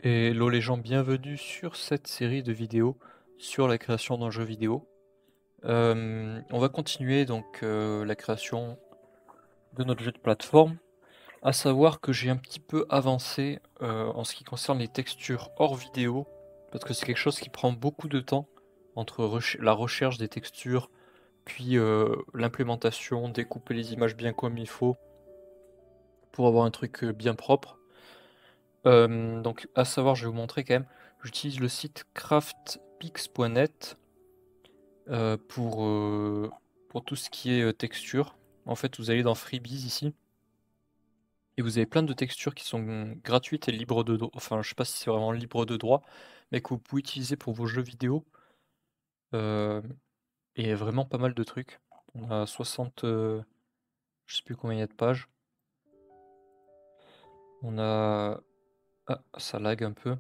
Hello les gens, bienvenue sur cette série de vidéos sur la création d'un jeu vidéo. On va continuer donc la création de notre jeu de plateforme, à savoir que j'ai un petit peu avancé en ce qui concerne les textures hors vidéo, parce que c'est quelque chose qui prend beaucoup de temps entre la recherche des textures, puis l'implémentation, découper les images bien comme il faut pour avoir un truc bien propre. Donc à savoir, je vais vous montrer quand même, j'utilise le site craftpix.net pour tout ce qui est texture. En fait, vous allez dans Freebies ici, et vous avez plein de textures qui sont gratuites et libres de droit. Enfin, je sais pas si c'est vraiment libre de droit, mais que vous pouvez utiliser pour vos jeux vidéo. Euh, et vraiment pas mal de trucs. On a 60, je sais plus combien il y a de pages. On a... Ah, ça lag un peu.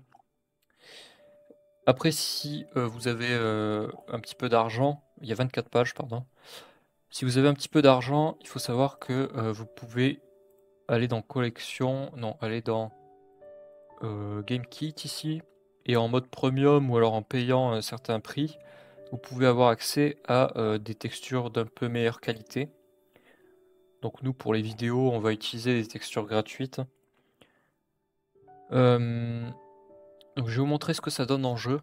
Après, si vous avez un petit peu d'argent, il y a 24 pages, pardon. Si vous avez un petit peu d'argent, il faut savoir que vous pouvez aller dans collection, non, aller dans Game Kit ici, et en mode premium ou alors en payant un certain prix, vous pouvez avoir accès à des textures d'un peu meilleure qualité. Donc nous, pour les vidéos, on va utiliser des textures gratuites. Euh, donc je vais vous montrer ce que ça donne en jeu.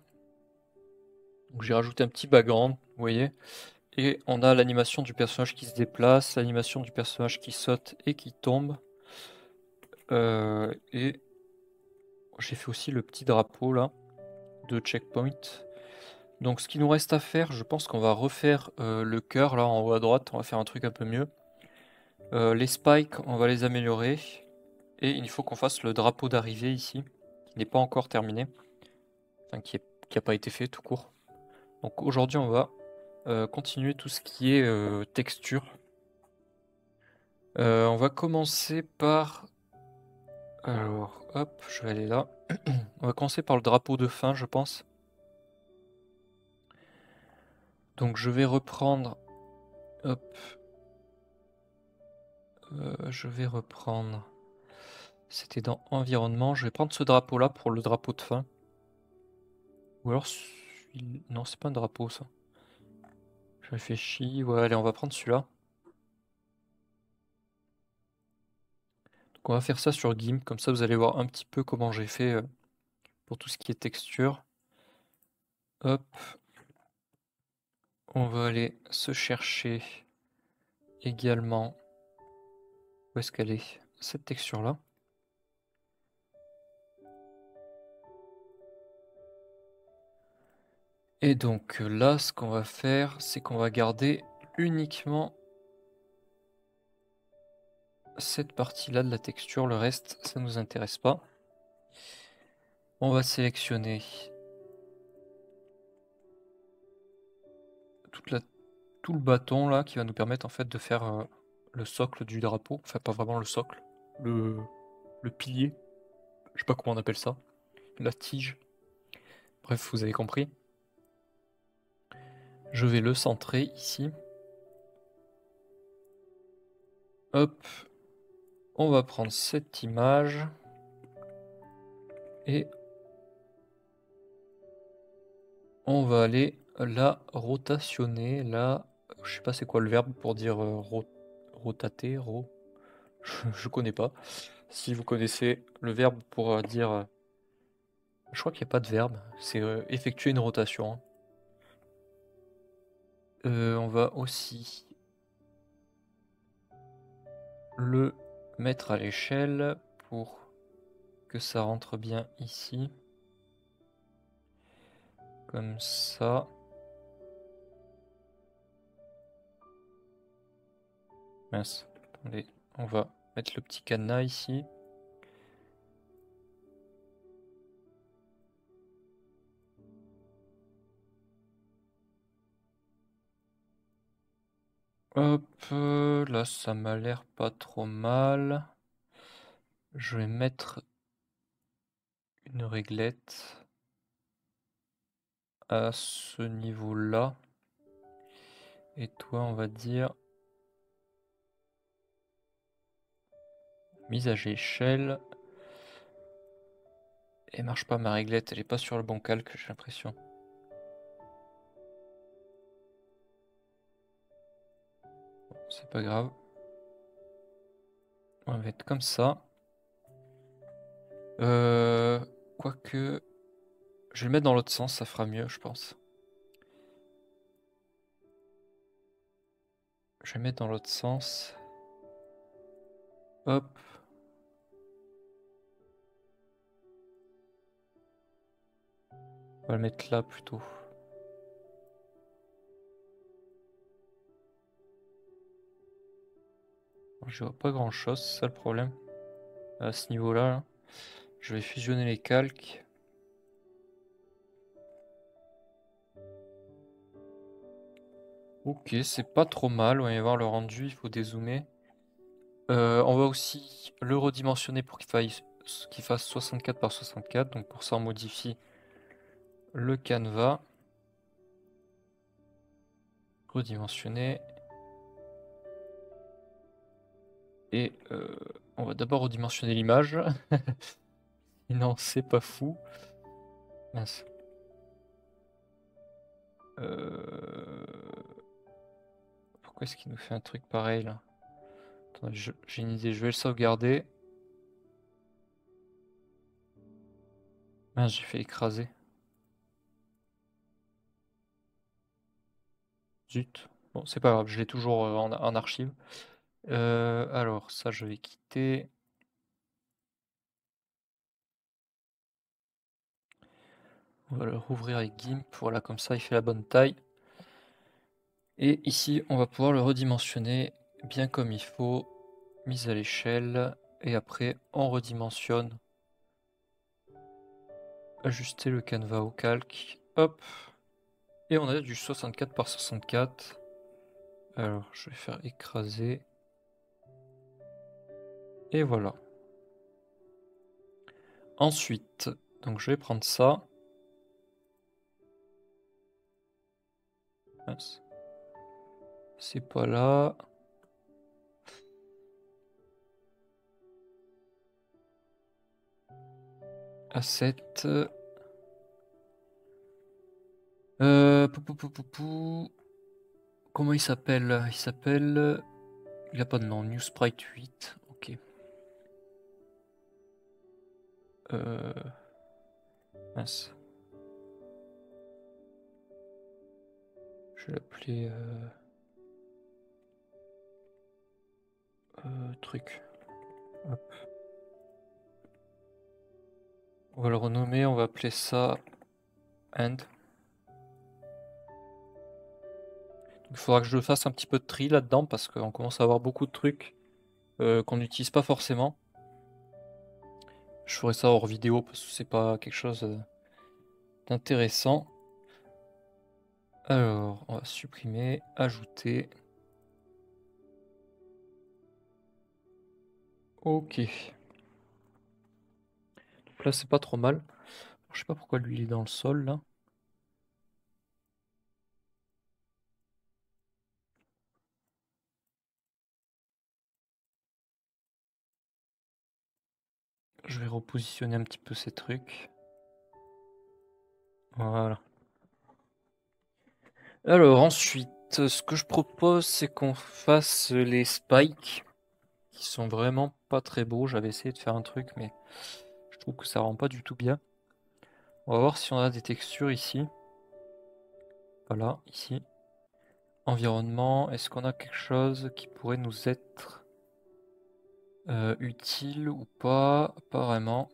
Donc j'ai rajouté un petit background, vous voyez. Et on a l'animation du personnage qui se déplace, l'animation du personnage qui saute et qui tombe. Et j'ai fait aussi le petit drapeau là de checkpoint. Donc ce qu'il nous reste à faire, je pense qu'on va refaire le cœur là en haut à droite, on va faire un truc un peu mieux. Les spikes, on va les améliorer. Et il faut qu'on fasse le drapeau d'arrivée ici, qui n'est pas encore terminé. Enfin qui n'a pas été fait tout court. Donc aujourd'hui on va continuer tout ce qui est texture. On va commencer par... Alors, hop, je vais aller là. On va commencer par le drapeau de fin, je pense. Donc je vais reprendre... Hop. Je vais reprendre... C'était dans environnement. Je vais prendre ce drapeau-là pour le drapeau de fin. Ou alors... Non, c'est pas un drapeau, ça. Je réfléchis. Ouais, allez, on va prendre celui-là. Donc on va faire ça sur GIMP. Comme ça, vous allez voir un petit peu comment j'ai fait pour tout ce qui est texture. Hop. On va aller se chercher également... Où est-ce qu'elle est? Cette texture-là. Et donc là, ce qu'on va faire, c'est qu'on va garder uniquement cette partie-là de la texture. Le reste, ça ne nous intéresse pas. On va sélectionner tout le bâton là qui va nous permettre en fait de faire le socle du drapeau. Enfin, pas vraiment le socle, le, le pilier. Je sais pas comment on appelle ça. La tige. Bref, vous avez compris. Je vais le centrer ici. Hop. On va prendre cette image. Et on va aller la rotationner. Là, je sais pas c'est quoi le verbe pour dire rotater. Je connais pas. Si vous connaissez le verbe pour dire... je crois qu'il n'y a pas de verbe. C'est effectuer une rotation, hein. On va aussi le mettre à l'échelle pour que ça rentre bien ici. Comme ça. Mince. Attendez. On va mettre le petit cadenas ici. Hop. Là, ça m'a l'air pas trop mal. Je vais mettre une réglette à ce niveau-là. Et toi, on va dire mise à échelle. Elle marche pas ma réglette, elle est pas sur le bon calque, j'ai l'impression. C'est pas grave. On va mettre comme ça. Quoique... Je vais le mettre dans l'autre sens, ça fera mieux, je pense. Je vais le mettre dans l'autre sens. Hop. On va le mettre là plutôt. Je vois pas grand chose, c'est ça le problème. À ce niveau-là, là. Je vais fusionner les calques. Ok, c'est pas trop mal. On va y voir le rendu, il faut dézoomer. On va aussi le redimensionner pour qu'il fasse 64 par 64. Donc pour ça, on modifie le canevas. Redimensionner. Et on va d'abord redimensionner l'image. Non, c'est pas fou. Mince. Pourquoi est-ce qu'il nous fait un truc pareil là? Attendez, j'ai une idée, je vais le sauvegarder. Mince, j'ai fait écraser. Zut. Bon, c'est pas grave, je l'ai toujours en archive. Alors, ça, je vais quitter. On va le rouvrir avec GIMP. Voilà, comme ça, il fait la bonne taille. Et ici, on va pouvoir le redimensionner bien comme il faut. Mise à l'échelle. Et après, on redimensionne. Ajuster le canevas au calque. Hop. Et on a du 64 par 64. Alors, je vais faire écraser. Et voilà. Ensuite, donc je vais prendre ça. Mince. C'est pas là. Asset. Comment il s'appelle? Il s'appelle... Il a pas de nom. New Sprite 8. Ok. Mince. Je vais l'appeler... truc. Hop. On va le renommer. On va appeler ça... End. Il faudra que je fasse un petit peu de tri là-dedans parce qu'on commence à avoir beaucoup de trucs qu'on n'utilise pas forcément. Je ferai ça hors vidéo parce que c'est pas quelque chose d'intéressant. Alors, on va supprimer, ajouter. Ok. Donc là, c'est pas trop mal. Je sais pas pourquoi lui il est dans le sol là. Je vais repositionner un petit peu ces trucs. Voilà. Alors ensuite, ce que je propose, c'est qu'on fasse les spikes, qui sont vraiment pas très beaux. J'avais essayé de faire un truc, mais je trouve que ça rend pas du tout bien. On va voir si on a des textures ici. Voilà, ici. Environnement, est-ce qu'on a quelque chose qui pourrait nous être utile ou pas? Pas vraiment.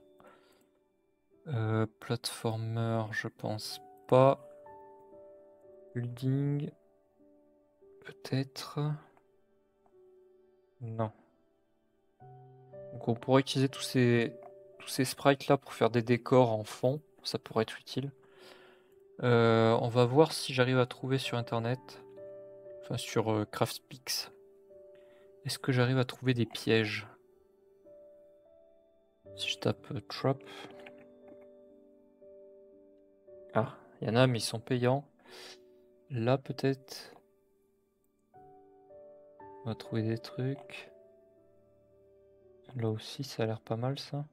Platformer, je pense pas. Building, peut-être. Non. Donc on pourrait utiliser tous ces sprites là pour faire des décors en fond. Ça pourrait être utile. On va voir si j'arrive à trouver sur internet. Enfin sur Craftpix. Est-ce que j'arrive à trouver des pièges? Si je tape trap. Ah, il y en a mais ils sont payants. Là peut-être. On va trouver des trucs. Là aussi ça a l'air pas mal ça.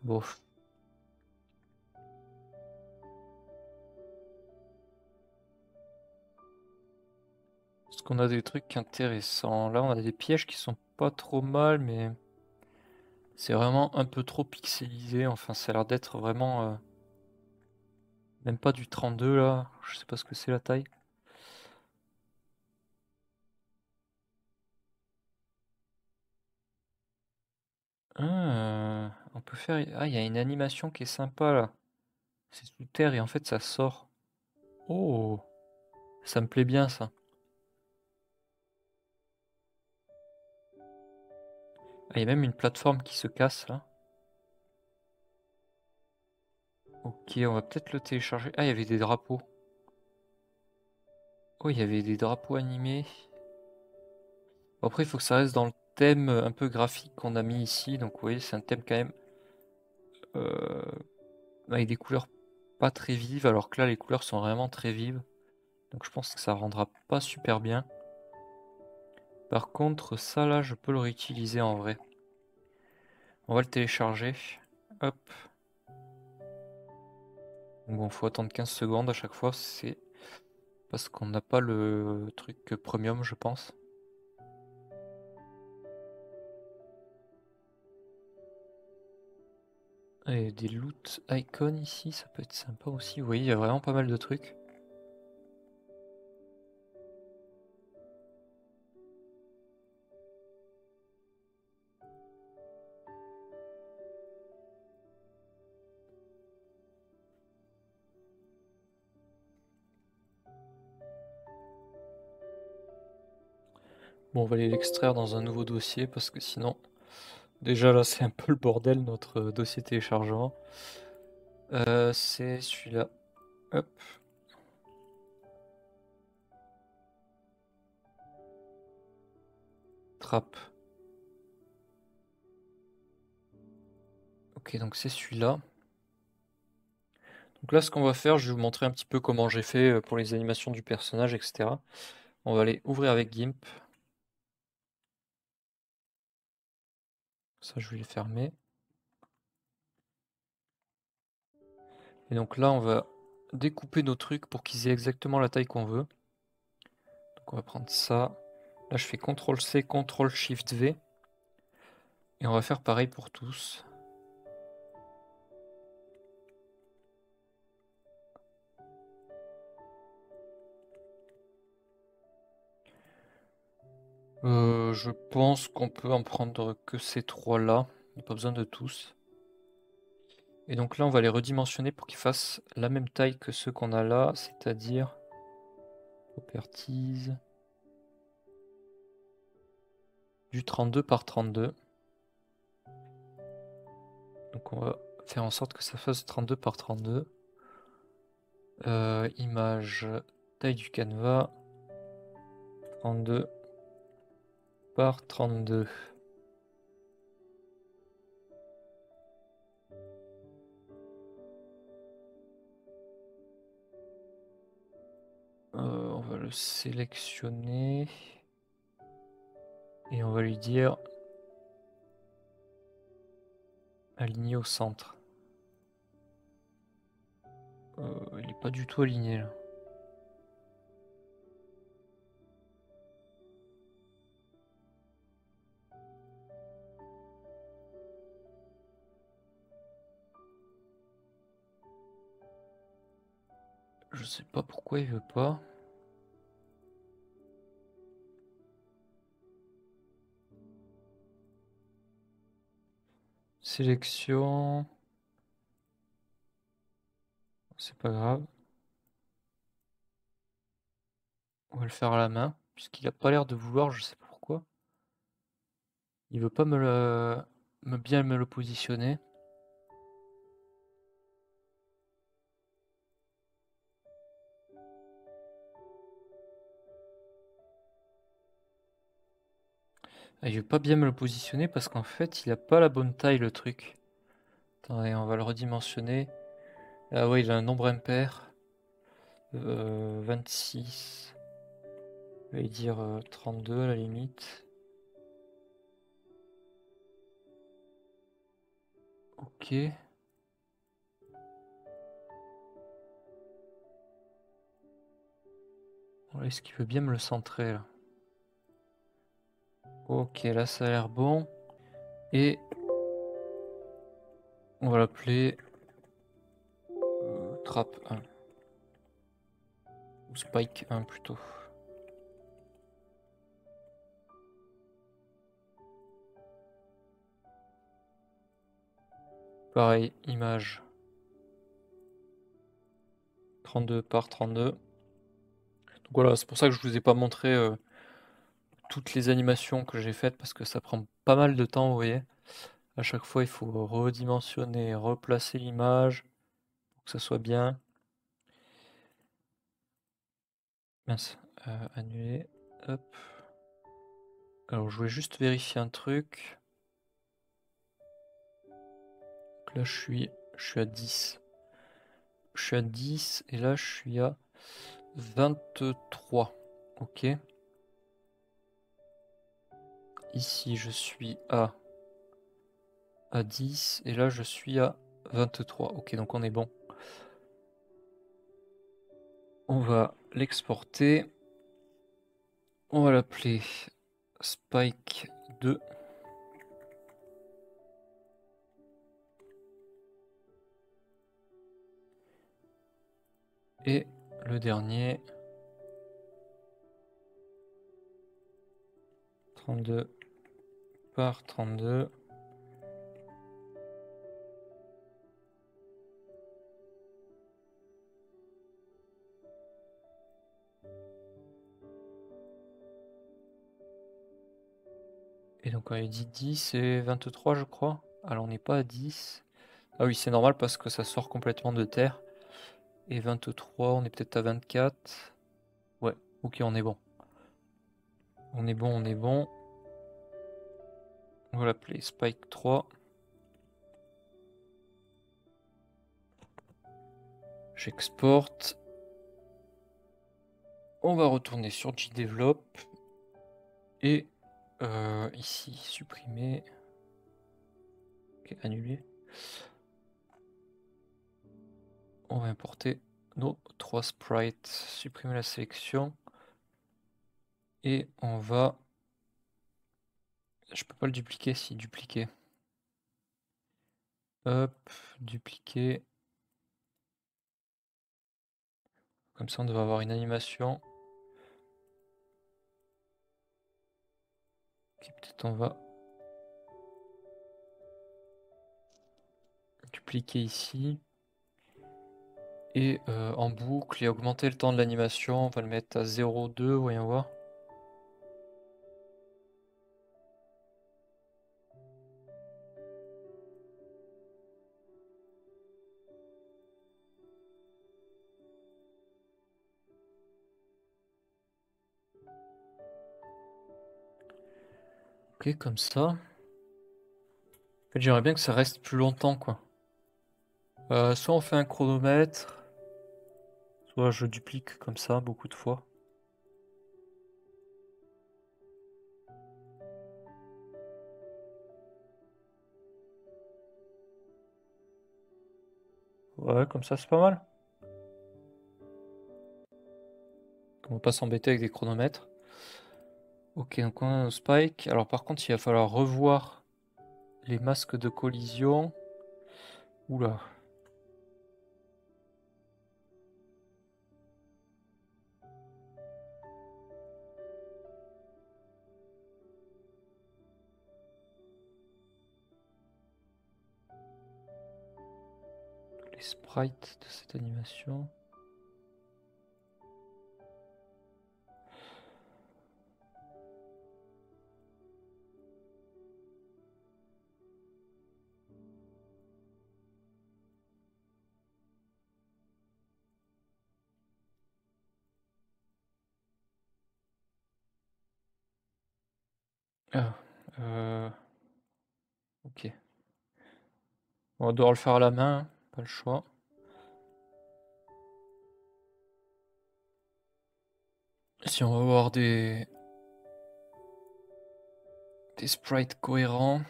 Bon. Est-ce qu'on a des trucs intéressants? Là, on a des pièges qui sont pas trop mal, mais c'est vraiment un peu trop pixelisé. Enfin, ça a l'air d'être vraiment... même pas du 32 là. Je sais pas ce que c'est la taille. On peut faire... Ah, il y a une animation qui est sympa là. C'est sous terre et en fait ça sort. Oh, ça me plaît bien ça. Ah, il y a même une plateforme qui se casse là. Ok, on va peut-être le télécharger. Ah, il y avait des drapeaux. Oh, il y avait des drapeaux animés. Bon, après, il faut que ça reste dans le thème un peu graphique qu'on a mis ici. Donc, vous voyez, c'est un thème quand même euh, avec des couleurs pas très vives, alors que là, les couleurs sont vraiment très vives. Donc, je pense que ça rendra pas super bien. Par contre, ça là, je peux le réutiliser en vrai. On va le télécharger. Hop. Bon, faut attendre 15 secondes à chaque fois. C'est parce qu'on n'a pas le truc premium, je pense. Et des loot icons ici, ça peut être sympa aussi. Vous voyez, il y a vraiment pas mal de trucs. Bon, on va aller l'extraire dans un nouveau dossier parce que sinon, déjà là, c'est un peu le bordel notre dossier téléchargement. C'est celui-là. Hop. Trappe. Ok, donc c'est celui-là. Donc là, ce qu'on va faire, je vais vous montrer un petit peu comment j'ai fait pour les animations du personnage, etc. On va aller ouvrir avec GIMP. Ça, je vais le fermer. Et donc là, on va découper nos trucs pour qu'ils aient exactement la taille qu'on veut. Donc on va prendre ça. Là, je fais CTRL-C, CTRL-SHIFT-V. Et on va faire pareil pour tous. Je pense qu'on peut en prendre que ces trois-là. Il n'y a pas besoin de tous. Et donc là, on va les redimensionner pour qu'ils fassent la même taille que ceux qu'on a là, c'est-à-dire Properties du 32 par 32. Donc on va faire en sorte que ça fasse 32 par 32. Image, taille du canevas, 32 par 32. On va le sélectionner et on va lui dire aligné au centre. Il est pas du tout aligné là. Je sais pas pourquoi il veut pas. Sélection. C'est pas grave. On va le faire à la main. Puisqu'il a pas l'air de vouloir, je sais pas pourquoi. Il veut pas bien me le positionner. Ah, il veut pas bien me le positionner parce qu'en fait il a pas la bonne taille le truc. Attendez, on va le redimensionner. Ah ouais, il a un nombre impair. 26. Je vais dire 32 à la limite. Ok. Est-ce qu'il veut bien me le centrer là? Ok, là ça a l'air bon. Et on va l'appeler Trap 1. Ou Spike 1 plutôt. Pareil, image 32 par 32. Donc voilà, c'est pour ça que je vous ai pas montré toutes les animations que j'ai faites parce que ça prend pas mal de temps, vous voyez. À chaque fois, il faut redimensionner, replacer l'image pour que ça soit bien. Mince, annuler. Hop. Alors, je voulais juste vérifier un truc. Donc là, je suis à 10. Je suis à 10 et là, je suis à 23. Ok. Ici, je suis à 10 et là, je suis à 23. Ok, donc on est bon. On va l'exporter. On va l'appeler Spike 2. Et le dernier, 32 par 32. Et donc on a dit 10 et 23 je crois. Alors on n'est pas à 10. Ah oui, c'est normal parce que ça sort complètement de terre. Et 23, on est peut-être à 24. Ouais, ok, on est bon. On est bon, on est bon. On va l'appeler Spike 3. J'exporte. On va retourner sur JDevelop. Et ici, supprimer. Ok, annuler. On va importer nos 3 sprites. Supprimer la sélection. Et on va... Je peux pas le dupliquer, si dupliquer. Hop, dupliquer. Comme ça, on devrait avoir une animation. Ok, peut-être on va dupliquer ici. Et en boucle, et augmenter le temps de l'animation. On va le mettre à 0,2, voyons voir. Ok, comme ça. En fait, j'aimerais bien que ça reste plus longtemps, quoi. Soit on fait un chronomètre, soit je duplique comme ça beaucoup de fois. Ouais, comme ça c'est pas mal. On va pas s'embêter avec des chronomètres. Ok, donc on a nos spikes. Alors par contre, il va falloir revoir les masques de collision. Oula. Les sprites de cette animation. Ah, ok. On va devoir le faire à la main, hein, pas le choix. Si on va avoir des sprites cohérents.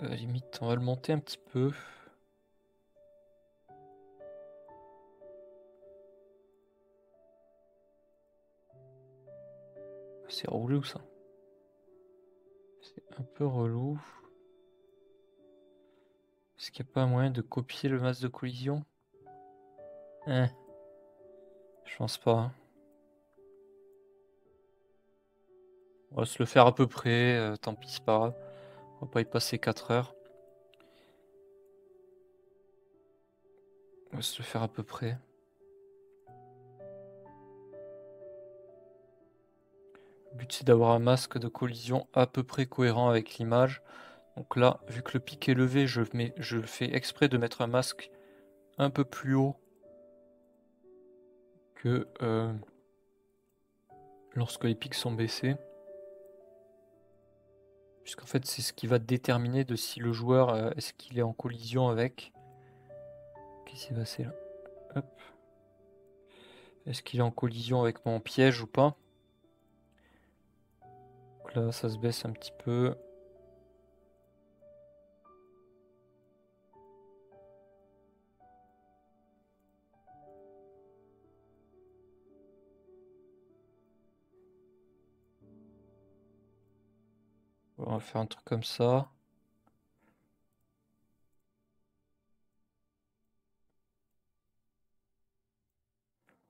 Limite, on va le monter un petit peu. C'est relou ça. C'est un peu relou. Est-ce qu'il n'y a pas moyen de copier le masque de collision? Je pense pas. Hein. On va se le faire à peu près, tant pis, c'est pas grave. On va pas y passer 4 heures. On va se le faire à peu près. Le but c'est d'avoir un masque de collision à peu près cohérent avec l'image. Donc là, vu que le pic est levé, je fais exprès de mettre un masque un peu plus haut que lorsque les pics sont baissés. Puisqu'en fait, c'est ce qui va déterminer de si le joueur, est-ce qu'il est en collision avec... Qu'est-ce qui s'est passé là? Hop. Est-ce qu'il est en collision avec mon piège ou pas? Donc là, ça se baisse un petit peu. On va faire un truc comme ça.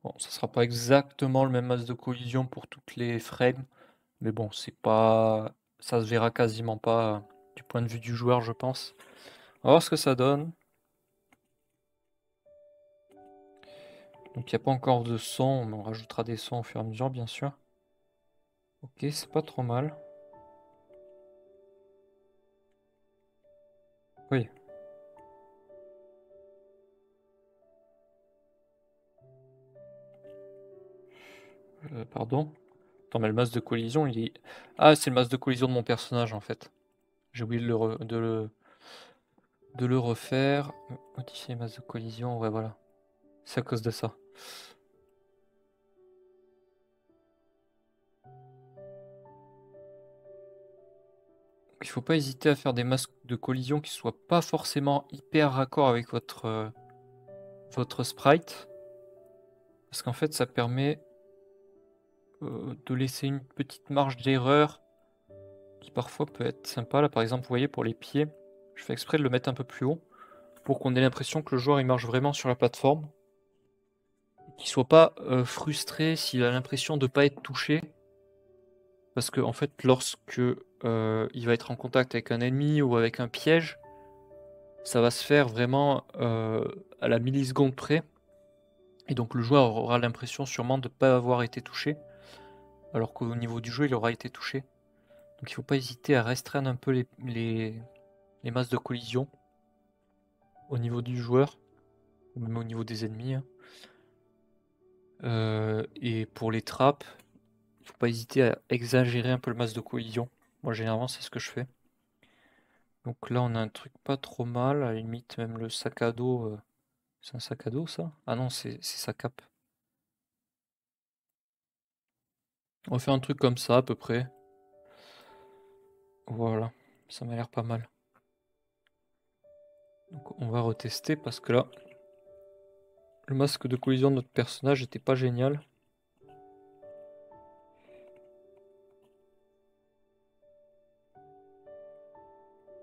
Bon, ça sera pas exactement le même masque de collision pour toutes les frames, mais bon, c'est pas, ça se verra quasiment pas du point de vue du joueur, je pense. On va voir ce que ça donne. Donc il n'y a pas encore de son, mais on rajoutera des sons au fur et à mesure, bien sûr. Ok, c'est pas trop mal. Oui. Pardon. Attends, mais le masque de collision, il est... Ah, c'est le masque de collision de mon personnage, en fait. J'ai oublié de le refaire. Modifier masque de collision, ouais, voilà. C'est à cause de ça. Il faut pas hésiter à faire des masques de collision qui soient pas forcément hyper raccord avec votre sprite. Parce qu'en fait, ça permet de laisser une petite marge d'erreur qui parfois peut être sympa. Là, par exemple, vous voyez, pour les pieds, je fais exprès de le mettre un peu plus haut pour qu'on ait l'impression que le joueur il marche vraiment sur la plateforme. Qu'il soit pas frustré s'il a l'impression de pas être touché. Parce que en fait, lorsque il va être en contact avec un ennemi ou avec un piège, ça va se faire vraiment à la milliseconde près. Et donc le joueur aura l'impression sûrement de ne pas avoir été touché, alors qu'au niveau du jeu, il aura été touché. Donc il ne faut pas hésiter à restreindre un peu les masses de collision au niveau du joueur, ou même au niveau des ennemis. Hein. Et pour les trappes, il ne faut pas hésiter à exagérer un peu le masse de collision. Moi généralement c'est ce que je fais. Donc là on a un truc pas trop mal, à la limite même le sac à dos. C'est un sac à dos ça? Ah non, c'est sa cape. On va faire un truc comme ça à peu près. Voilà, ça m'a l'air pas mal. Donc on va retester parce que là, le masque de collision de notre personnage était pas génial.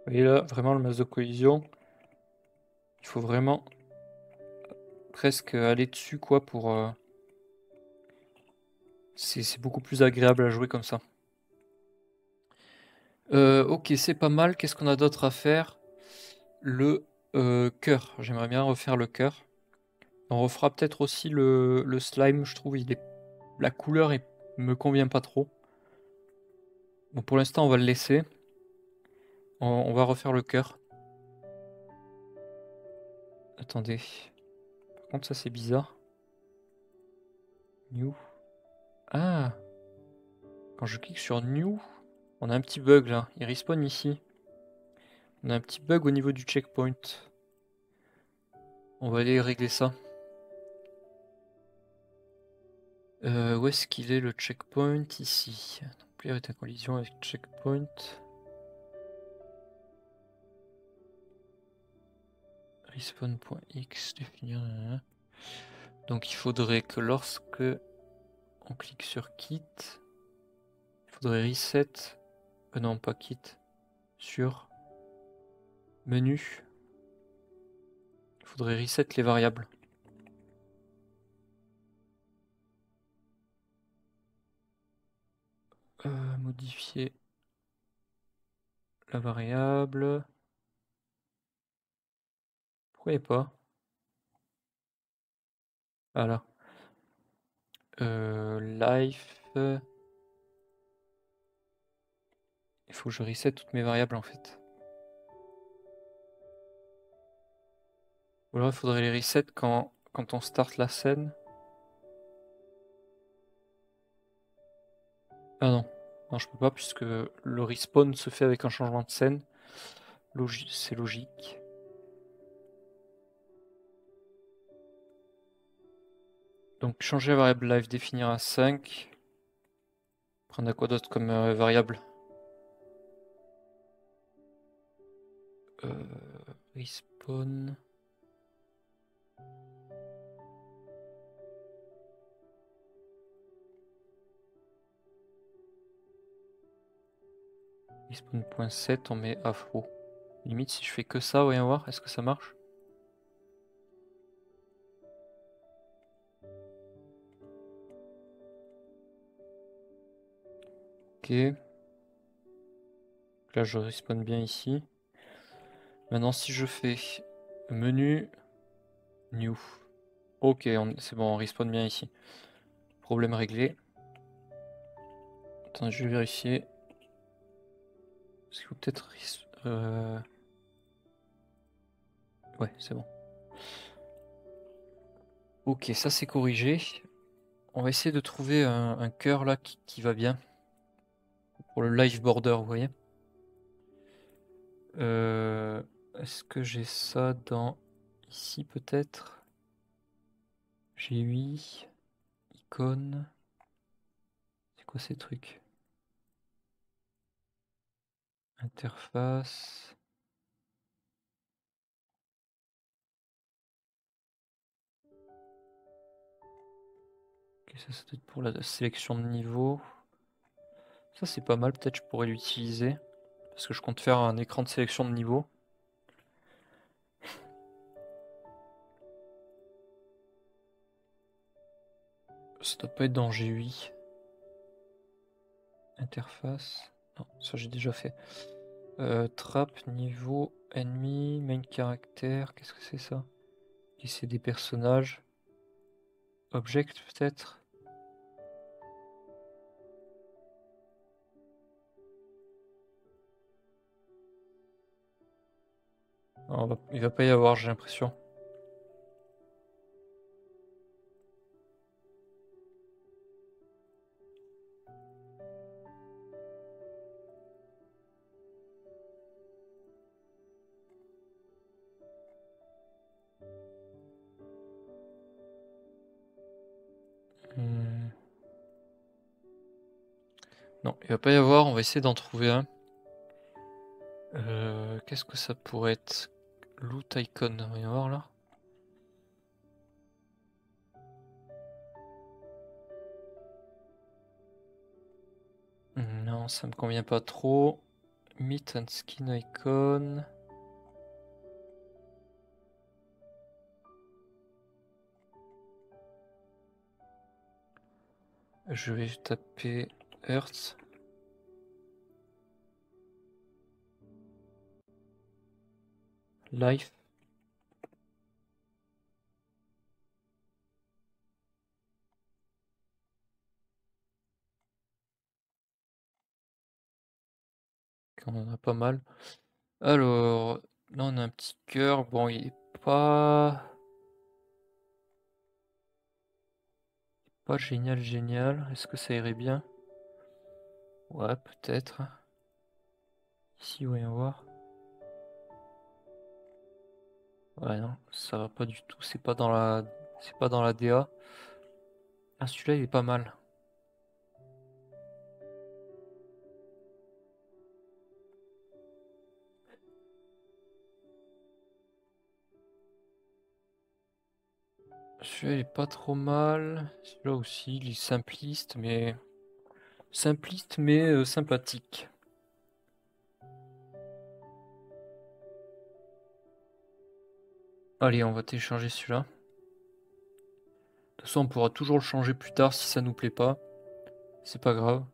Vous voyez là, vraiment le masque de collision, il faut vraiment presque aller dessus quoi pour... C'est beaucoup plus agréable à jouer comme ça. Ok, c'est pas mal. Qu'est-ce qu'on a d'autre à faire? Le cœur. J'aimerais bien refaire le cœur. On refera peut-être aussi le slime. Je trouve la couleur me convient pas trop. Bon, pour l'instant, on va le laisser. On va refaire le cœur. Attendez. Par contre, ça c'est bizarre. New. Ah! Quand je clique sur New, on a un petit bug là. Il respawn ici. On a un petit bug au niveau du checkpoint. On va aller régler ça. Où est-ce qu'il est le checkpoint? Ici. Donc, player est en collision avec checkpoint. respawn.x définir. Donc il faudrait que lorsque on clique sur Kit, il faudrait reset. Non, pas Kit. Sur menu. Il faudrait reset les variables. Modifier la variable. Pourquoi il n'y a pas? Voilà. Life. Il faut que je reset toutes mes variables en fait. Ou alors il faudrait les reset quand on start la scène. Ah non. Non, je peux pas puisque le respawn se fait avec un changement de scène. C'est logique. Donc changer la variable live, définir à 5. Prendre à quoi d'autre comme variable? Respawn. Respawn.set, on met afro. Limite, si je fais que ça, voyons voir, est-ce que ça marche? Ok. Là, je respawn bien ici. Maintenant, si je fais menu, new. Ok, c'est bon, on respawn bien ici. Problème réglé. Attends, je vais vérifier. Est-ce qu'il faut peut-être... Ouais, c'est bon. Ok, ça c'est corrigé. On va essayer de trouver un cœur là qui va bien. Pour le live border, vous voyez. Est-ce que j'ai ça dans... Ici peut-être? GUI, icône. C'est quoi ces trucs? Interface. Ok, ça doit être pour la sélection de niveau. Ça c'est pas mal, peut-être je pourrais l'utiliser. Parce que je compte faire un écran de sélection de niveau. Ça doit pas être dans GUI. Interface. Non, ça j'ai déjà fait. Trap, niveau, ennemi, main caractère. Qu'est-ce que c'est ça? C'est des personnages. Object peut-être? Il va pas y avoir, j'ai l'impression. Non, il va pas y avoir, on va essayer d'en trouver un. Qu'est-ce que ça pourrait être? Loot icon, on va y voir là. Non, ça me convient pas trop. Meat and skin icon. Je vais taper Earth. Life. On en a pas mal. Alors, là on a un petit cœur. Bon, il est pas génial, génial. Est-ce que ça irait bien? Ouais, peut-être. Ici, voyons voir. Ouais, non, ça va pas du tout. C'est pas dans la DA. Ah, celui-là, il est pas mal. Celui-là il est pas trop mal. Celui-là aussi, il est simpliste, mais sympathique. Allez, on va télécharger celui-là. De toute façon, on pourra toujours le changer plus tard si ça nous plaît pas. C'est pas grave.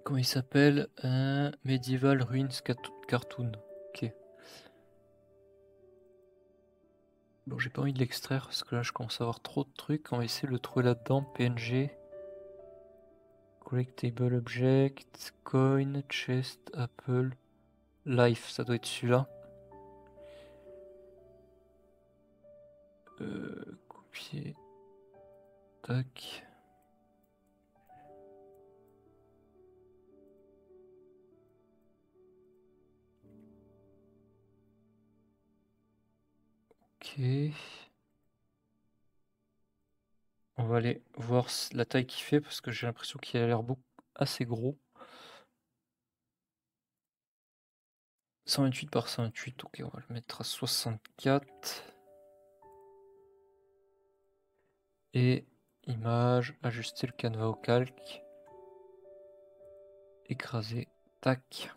Comment il s'appelle? Medieval Ruins Cartoon. Ok. Bon, j'ai pas envie de l'extraire parce que là, je commence à avoir trop de trucs. On va essayer de le trouver là-dedans. PNG. Collectible Object. Coin. Chest. Apple. Life. Ça doit être celui-là. Copier. Tac. Ok. On va aller voir la taille qu'il fait parce que j'ai l'impression qu'il a l'air assez gros. 128 par 128, ok, on va le mettre à 64. Et image, ajuster le canevas au calque. Écraser, tac.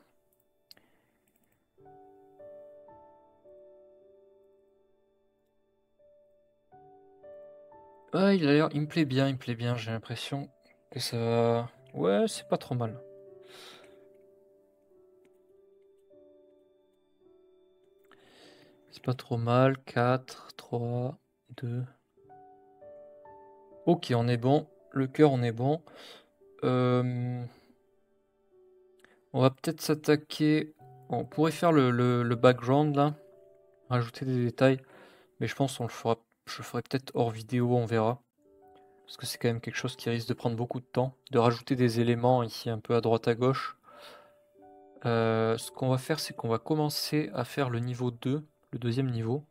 Ah, il me plaît bien, j'ai l'impression que ça va... Ouais, c'est pas trop mal. C'est pas trop mal, 4, 3, 2... Ok, on est bon. Le cœur, on est bon. On va peut-être s'attaquer... On pourrait faire le background, là. Rajouter des détails. Mais je pense qu'on je le ferai peut-être hors vidéo, on verra. Parce que c'est quand même quelque chose qui risque de prendre beaucoup de temps. De rajouter des éléments ici un peu à droite à gauche. Ce qu'on va faire, c'est qu'on va commencer à faire le niveau 2, le deuxième niveau.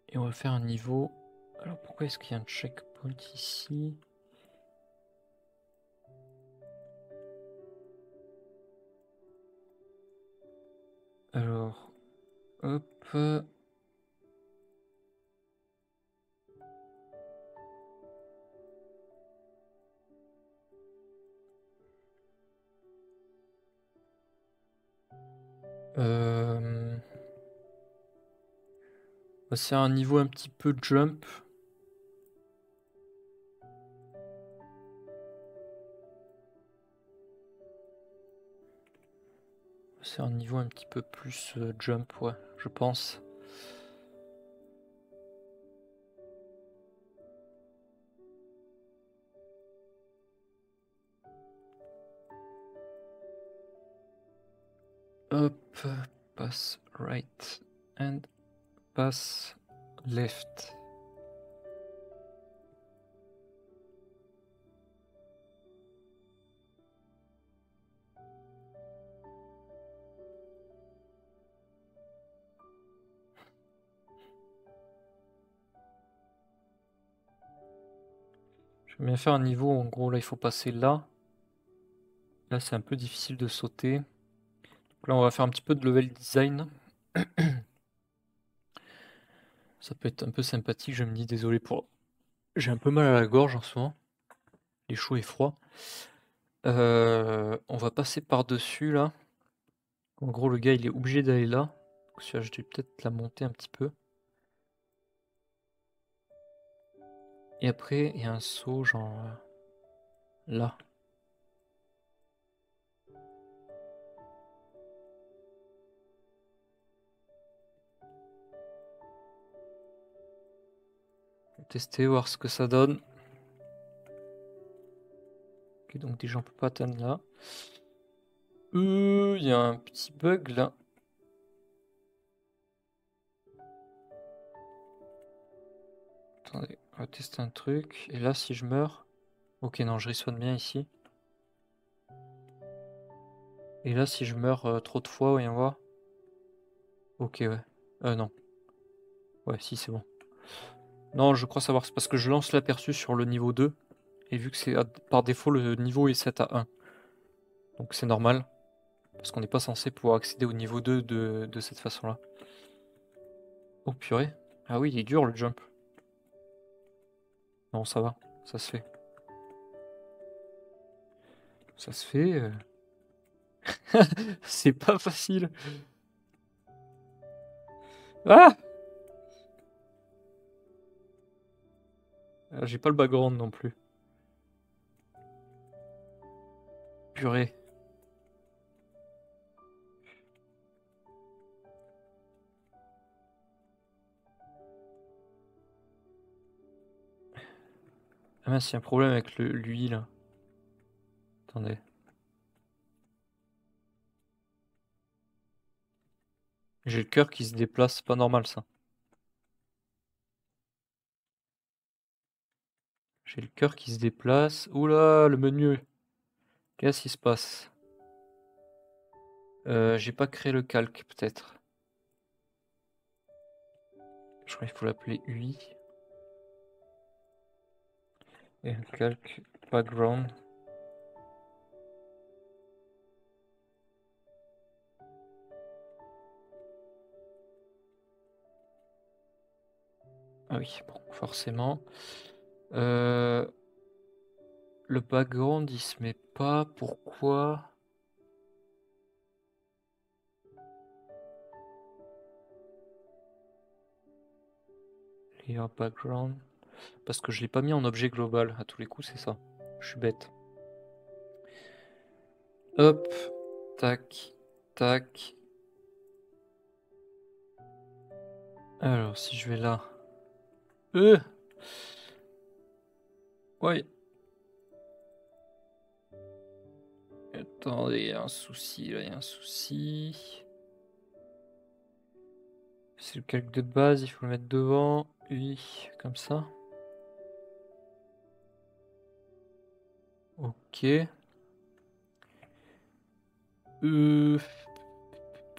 Et on va faire un niveau... Alors pourquoi est-ce qu'il y a un checkpoint ici? Alors, hop... C'est un niveau un petit peu jump. C'est un niveau un petit peu plus jump, ouais, je pense. Hop, pass right and pass left. Je vais bien faire un niveau où en gros là il faut passer là. Là c'est un peu difficile de sauter. Donc là on va faire un petit peu de level design. Ça peut être un peu sympathique, je me dis désolé pour... J'ai un peu mal à la gorge en ce moment. Il est chaud et froid. On va passer par-dessus là. En gros le gars il est obligé d'aller là. Donc celui-là je vais peut-être la monter un petit peu. Et après il y a un saut genre là. On va tester, voir ce que ça donne. Ok, donc déjà on peut pas atteindre là. Il y a un petit bug là. Attendez, on va tester un truc. Et là si je meurs... Ok non, je respawn bien ici. Et là si je meurs trop de fois, voyons voir. Ok ouais. Non. Ouais si c'est bon. Non, je crois savoir, c'est parce que je lance l'aperçu sur le niveau 2, et vu que c'est par défaut le niveau est set à 1. Donc c'est normal, parce qu'on n'est pas censé pouvoir accéder au niveau 2 de cette façon-là. Oh purée. Ah oui, il est dur le jump. Non, ça va, ça se fait. Ça se fait. C'est pas facile. Ah! J'ai pas le background non plus. Purée. Ah mince, il y a un problème avec lui là. Attendez. J'ai le cœur qui se déplace, c'est pas normal ça. J'ai le cœur qui se déplace. Oula, le menu. Qu'est-ce qui se passe? J'ai pas créé le calque, peut-être. Je crois qu'il faut l'appeler UI. Et le calque background. Ah oui, bon, forcément. Le background, il se met pas. Pourquoi? Layer background. Parce que je l'ai pas mis en objet global. À tous les coups, c'est ça. Je suis bête. Hop. Tac. Tac. Alors, si je vais là. Ouais. Attendez, il y a un souci, là, il y a un souci. C'est le calque de base, il faut le mettre devant. Oui, comme ça. Ok. Euh...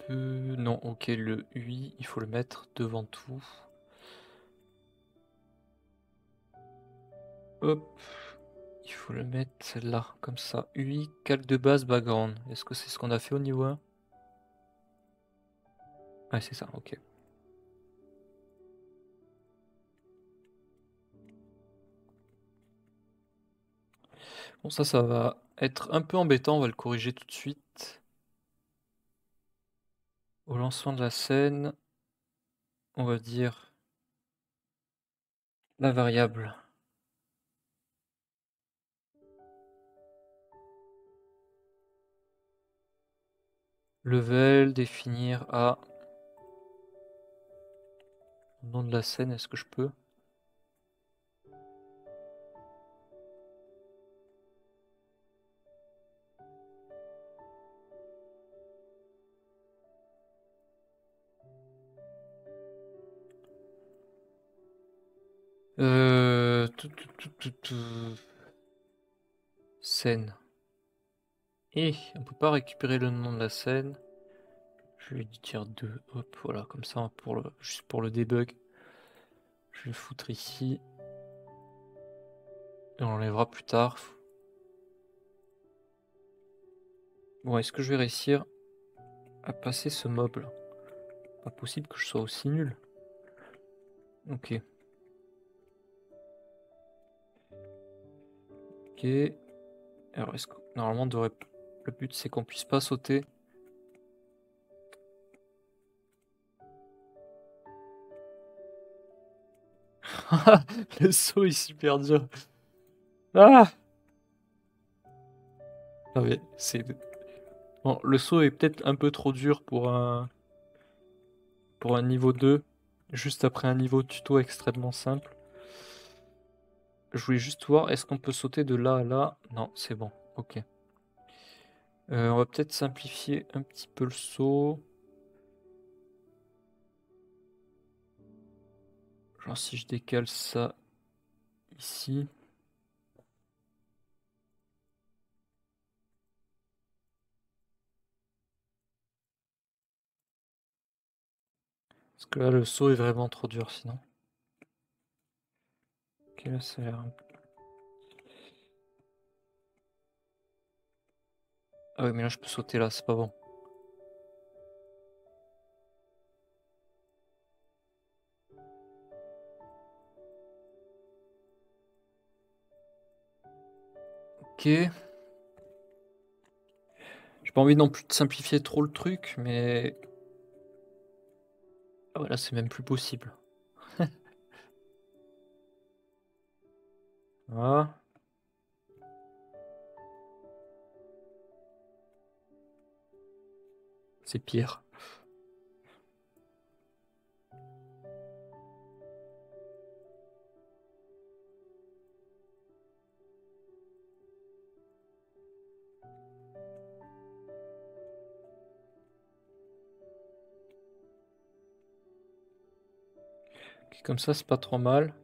Non, ok, le UI, il faut le mettre devant tout. Hop. Il faut le mettre là, comme ça. UI, calque de base, background. Est-ce que c'est ce qu'on a fait au niveau 1? Ouais, c'est ça, ok. Bon, ça va être un peu embêtant, on va le corriger tout de suite. Au lancement de la scène, on va dire la variable level, définir à nom de la scène, est-ce que je peux? Scène. Et on peut pas récupérer le nom de la scène. Je vais lui dire 2. Hop, voilà, comme ça, juste pour le debug. Je vais le foutre ici. Et on l'enlèvera plus tard. Bon, est-ce que je vais réussir à passer ce mob là? Pas possible que je sois aussi nul. Ok. Ok. Alors, est-ce que normalement, le but c'est qu'on puisse pas sauter. Le saut est super dur. Ah! Non mais c'est... Bon, le saut est peut-être un peu trop dur pour un niveau 2, juste après un niveau tuto extrêmement simple. Je voulais juste voir, est-ce qu'on peut sauter de là à là? Non, c'est bon, ok. On va peut-être simplifier un petit peu le saut. Genre si je décale ça ici. Parce que là, le saut est vraiment trop dur sinon. Ok, là ça a l'air... Ah oui, mais là je peux sauter là, c'est pas bon. Ok. J'ai pas envie non plus de simplifier trop le truc, mais... Ah ouais, là c'est même plus possible. Voilà. C'est pire. Ok, comme ça c'est pas trop mal.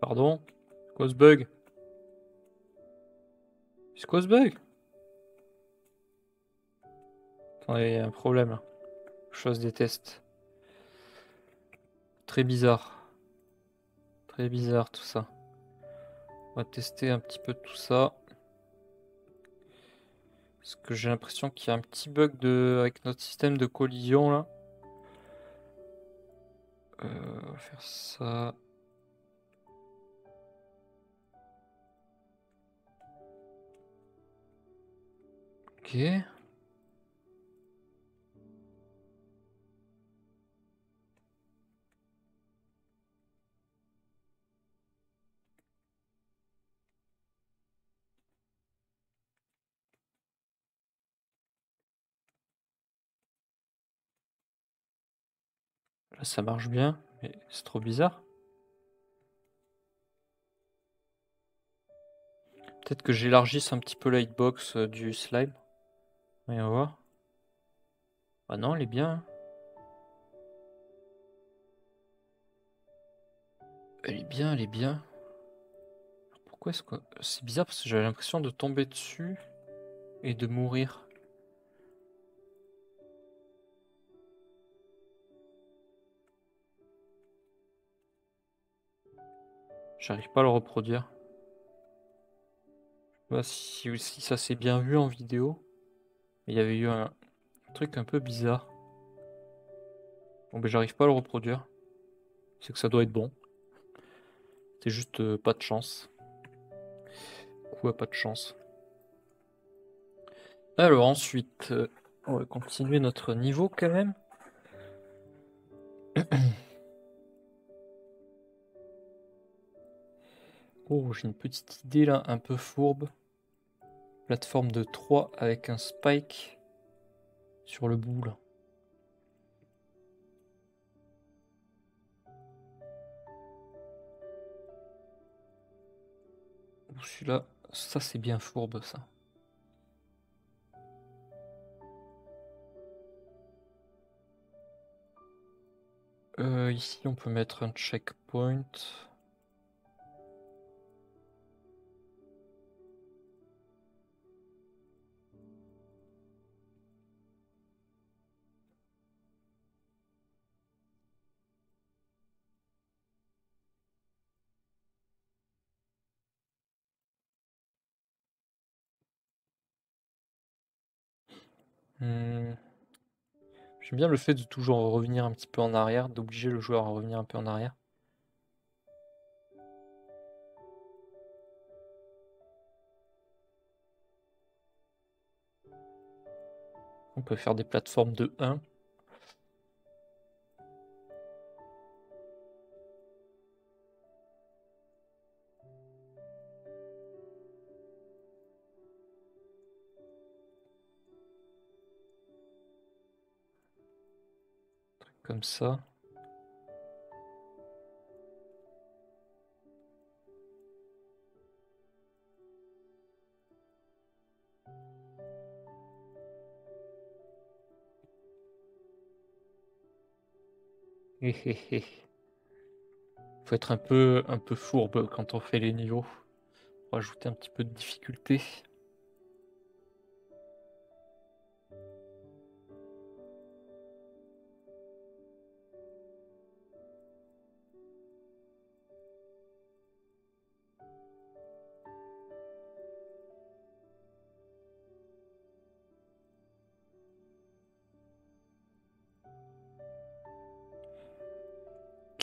Pardon? C'est quoi ce bug? C'est quoi ce bug? Attendez, il y a un problème là. Chose des tests. Très bizarre. Très bizarre tout ça. On va tester un petit peu tout ça. Parce que j'ai l'impression qu'il y a un petit bug avec notre système de collision là. On va faire ça. Ok. Là ça marche bien, mais c'est trop bizarre. Peut-être que j'élargisse un petit peu la hitbox du slime. On va voir. Ah non, elle est bien. Elle est bien, elle est bien. Pourquoi est-ce que... C'est bizarre parce que j'avais l'impression de tomber dessus et de mourir. J'arrive pas à le reproduire. Je sais pas si ça s'est bien vu en vidéo. Mais il y avait eu un truc un peu bizarre. Bon, ben j'arrive pas à le reproduire. C'est que ça doit être bon. C'est juste pas de chance. Quoi, pas de chance. Alors ensuite, on va continuer notre niveau quand même. Oh, j'ai une petite idée là, un peu fourbe. Plateforme de 3 avec un spike sur le bout là. Celui-là, ça c'est bien fourbe ça. Ici on peut mettre un checkpoint. Hmm. J'aime bien le fait de toujours revenir un petit peu en arrière, d'obliger le joueur à revenir un peu en arrière. On peut faire des plateformes de 1. Comme ça. Hé hé hé. Faut être un peu fourbe quand on fait les niveaux. Pour ajouter un petit peu de difficulté.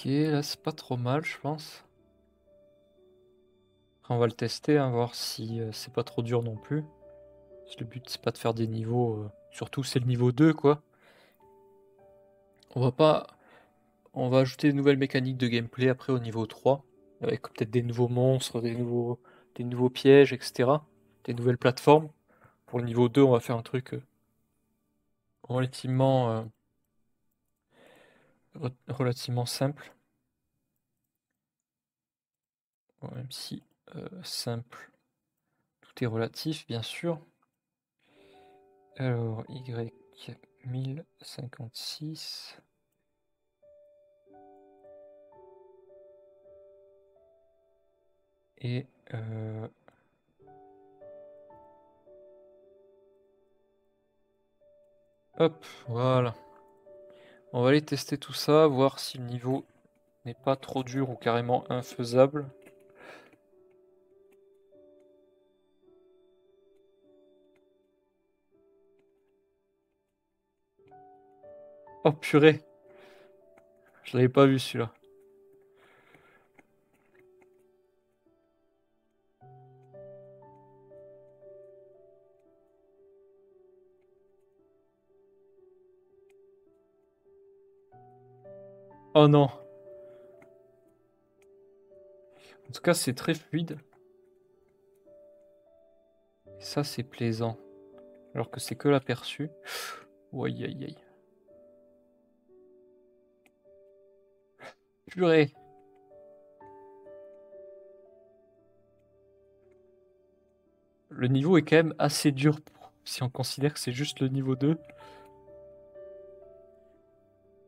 Ok, là c'est pas trop mal, je pense. Après, on va le tester, hein, voir si c'est pas trop dur non plus. Parce que le but c'est pas de faire des niveaux, surtout c'est le niveau 2 quoi. On va pas. On va ajouter de nouvelles mécaniques de gameplay après au niveau 3, avec peut-être des nouveaux monstres, des nouveaux pièges, etc. Des nouvelles plateformes. Pour le niveau 2, on va faire un truc relativement, relativement simple. Bon, même si simple, tout est relatif, bien sûr. Alors, Y 1056. Et hop, voilà. On va aller tester tout ça, voir si le niveau n'est pas trop dur ou carrément infaisable. Oh purée, je l'avais pas vu celui-là. Oh non. En tout cas, c'est très fluide. Et ça, c'est plaisant. Alors que c'est que l'aperçu. Aïe aïe aïe. Purée. Le niveau est quand même assez dur si on considère que c'est juste le niveau 2.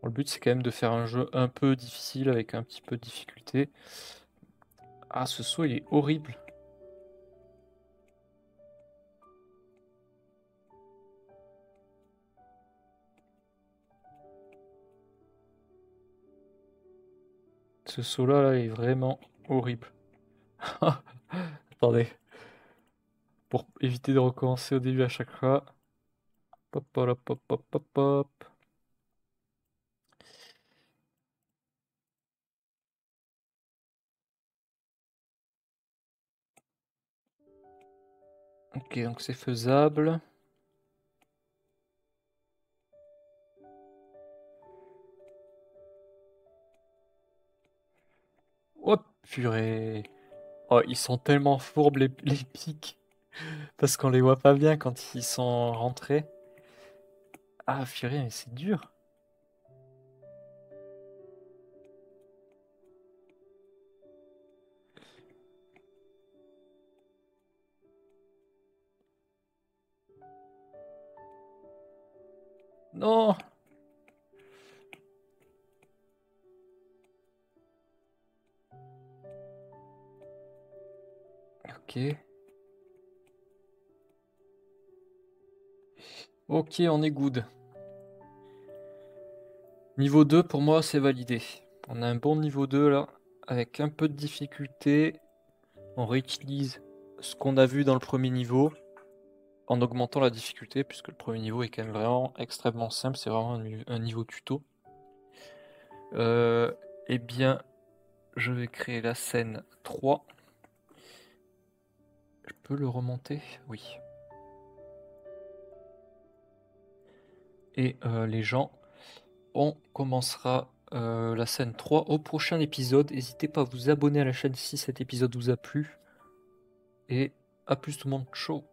Bon, le but, c'est quand même de faire un jeu un peu difficile avec un petit peu de difficulté. Ah, ce saut, il est horrible. Ce saut-là là, est vraiment horrible. Attendez. Pour éviter de recommencer au début à chaque fois. Pop, pop, pop, pop, pop, pop. Ok, donc c'est faisable. Oh, purée. Oh, ils sont tellement fourbes les pics. Parce qu'on les voit pas bien quand ils sont rentrés. Ah, purée, mais c'est dur. Non. Ok. Ok, on est good. Niveau 2, pour moi, c'est validé. On a un bon niveau 2 là. Avec un peu de difficulté. On réutilise ce qu'on a vu dans le premier niveau. En augmentant la difficulté, puisque le premier niveau est quand même vraiment extrêmement simple. C'est vraiment un niveau tuto. Eh bien, je vais créer la scène 3. Je peux le remonter? Oui. Et les gens, on commencera la scène 3 au prochain épisode. N'hésitez pas à vous abonner à la chaîne si cet épisode vous a plu. Et à plus tout le monde, ciao!